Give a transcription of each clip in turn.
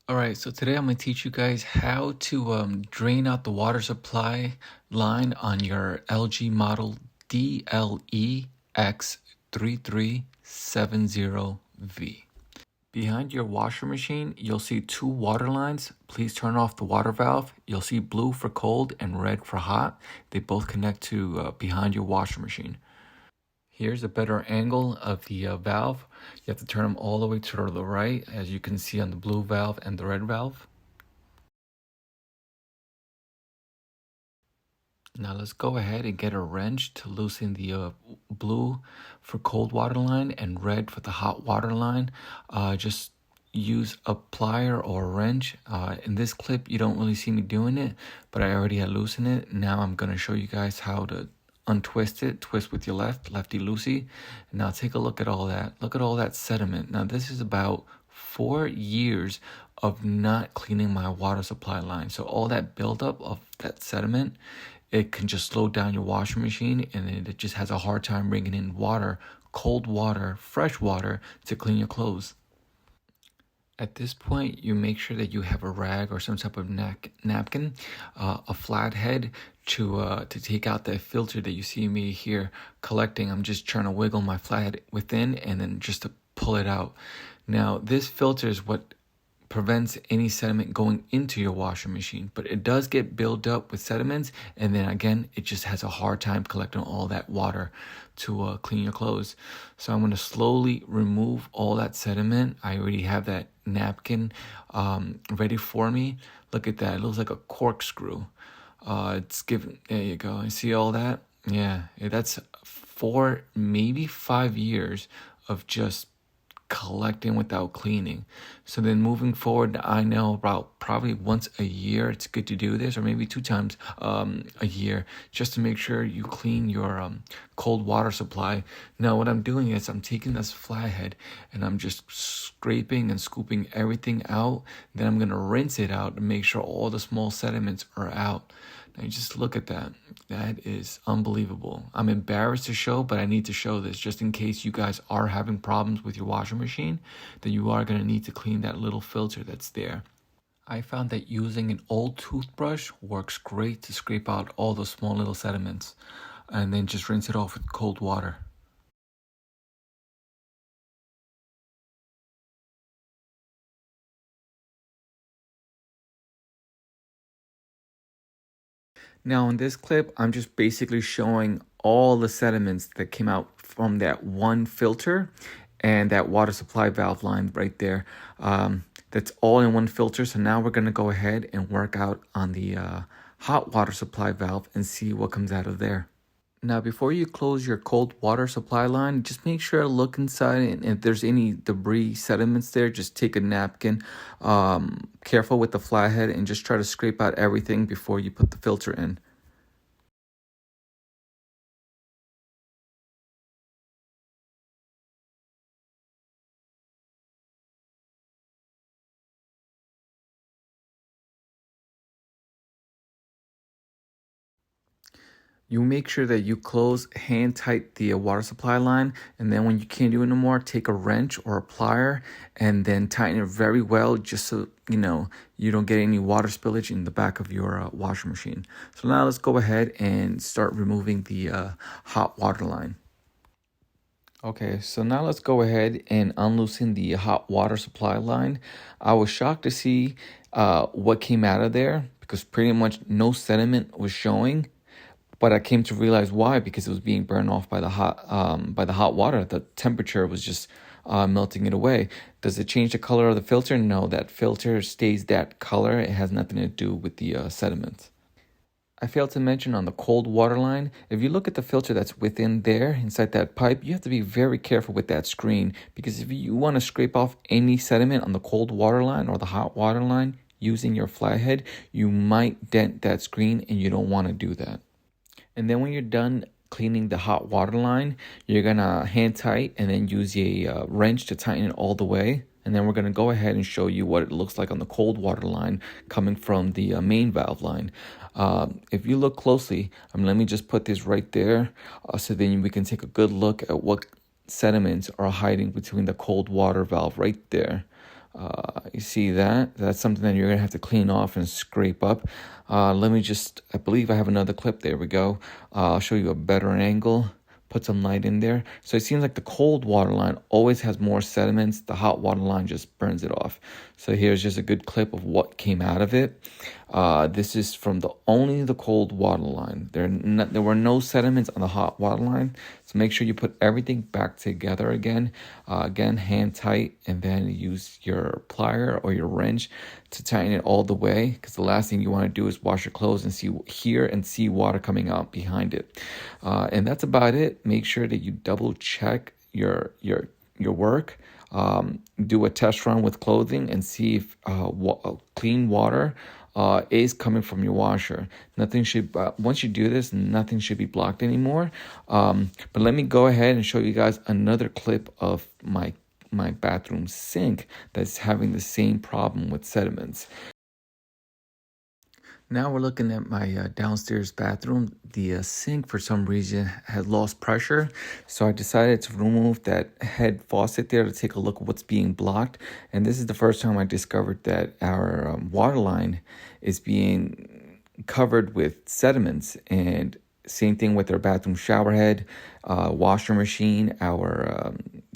Alright, so today I'm going to teach you guys how to drain out the water supply line on your LG model DLEX3370V. Behind your washer machine, you'll see two water lines. Please turn off the water valve. You'll see blue for cold and red for hot. They both connect to behind your washer machine. Here's a better angle of the valve. You have to turn them all the way to the right, as you can see on the blue valve and the red valve. Now let's go ahead and get a wrench to loosen the blue for cold water line and red for the hot water line. Just use a plier or a wrench. In this clip, you don't really see me doing it, but I already had loosened it. Now I'm going to show you guys how to untwist it. Twist with your lefty loosey. Now take a look at all that. Look at all that sediment. Now this is about 4 years of not cleaning my water supply line. So all that buildup of that sediment, it can just slow down your washing machine, and it just has a hard time bringing in water, cold water, fresh water to clean your clothes. At this point, you make sure that you have a rag or some type of napkin, a flathead to take out that filter that you see me here collecting. I'm just trying to wiggle my flathead within and then just to pull it out. Now, this filter is what prevents any sediment going into your washing machine, but it does get built up with sediments, and then again it just has a hard time collecting all that water to clean your clothes. So I'm going to slowly remove all that sediment. I already have that napkin ready for me. Look at that, it looks like a corkscrew. It's given, there you go, you see all that? Yeah, that's 4 maybe 5 years of just collecting without cleaning. So then moving forward, I know about probably once a year it's good to do this, or maybe 2 times a year, just to make sure you clean your cold water supply. Now what I'm doing is I'm taking this flathead and I'm just scraping and scooping everything out. Then I'm going to rinse it out to make sure all the small sediments are out. Now just look at that. That is unbelievable. I'm embarrassed to show, but I need to show this just in case you guys are having problems with your washing machine, then you are going to need to clean that little filter that's there. I found that using an old toothbrush works great to scrape out all those small little sediments, and then just rinse it off with cold water. Now in this clip, I'm just basically showing all the sediments that came out from that one filter and that water supply valve line right there. That's all in one filter. So now we're going to go ahead and work out on the hot water supply valve and see what comes out of there. Now, before you close your cold water supply line, just make sure to look inside, and if there's any debris, sediments there, just take a napkin, careful with the flathead, and just try to scrape out everything before you put the filter in. You make sure that you close hand tight the water supply line, and then when you can't do it anymore, take a wrench or a plier and then tighten it very well, just so you don't get any water spillage in the back of your washing machine. So now let's go ahead and start removing the hot water line. Okay, so now let's go ahead and unloosen the hot water supply line. I was shocked to see what came out of there, because pretty much no sediment was showing. But I came to realize why, because it was being burned off by the hot water. The temperature was just melting it away. Does it change the color of the filter? No, that filter stays that color. It has nothing to do with the sediment. I failed to mention on the cold water line, if you look at the filter that's within there, inside that pipe, you have to be very careful with that screen, because if you want to scrape off any sediment on the cold water line or the hot water line using your flathead, you might dent that screen, and you don't want to do that. And then when you're done cleaning the hot water line, you're going to hand tight and then use a wrench to tighten it all the way. And then we're going to go ahead and show you what it looks like on the cold water line coming from the main valve line. If you look closely, let me just put this right there so then we can take a good look at what sediments are hiding between the cold water valve right there. You see that? That's something that you're gonna have to clean off and scrape up. Let me just, I believe I have another clip. There we go. I'll show you a better angle. Put some light in there. So it seems like the cold water line always has more sediments. The hot water line just burns it off. So here's just a good clip of what came out of it. This is from only the cold water line. There were no sediments on the hot water line. So make sure you put everything back together again. Again, hand tight, and then use your plier or your wrench to tighten it all the way. Because the last thing you want to do is wash your clothes and see water coming out behind it. And that's about it. Make sure that you double check your work. Do a test run with clothing and see if clean water is coming from your washer. Nothing should, once you do this, nothing should be blocked anymore. But let me go ahead and show you guys another clip of my bathroom sink that's having the same problem with sediments. Now we're looking at my downstairs bathroom. The sink, for some reason, had lost pressure. So I decided to remove that head faucet there to take a look at what's being blocked. And this is the first time I discovered that our water line is being covered with sediments. And same thing with our bathroom shower head, washer machine, our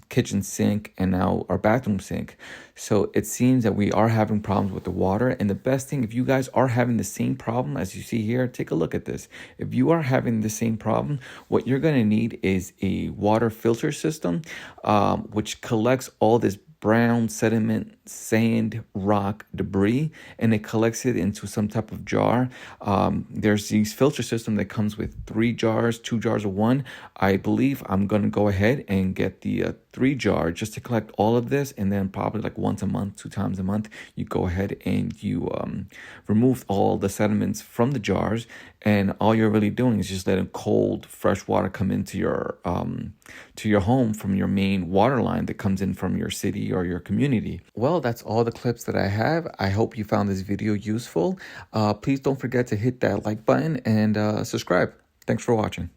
kitchen sink, and now our bathroom sink. So it seems that we are having problems with the water. And the best thing, if you guys are having the same problem as you see here, take a look at this. If you are having the same problem, what you're going to need is a water filter system, which collects all this brown sediment, sand, rock, debris, and it collects it into some type of jar. There's these filter system that comes with 3 jars, 2 jars of one. I believe I'm going to go ahead and get the 3 jar just to collect all of this, and then probably like once a month, 2 times a month, you go ahead and you remove all the sediments from the jars, and all you're really doing is just letting cold, fresh water come into your home from your main water line that comes in from your city or your community. Well, that's all the clips that I have. I hope you found this video useful. Please don't forget to hit that like button and subscribe. Thanks for watching.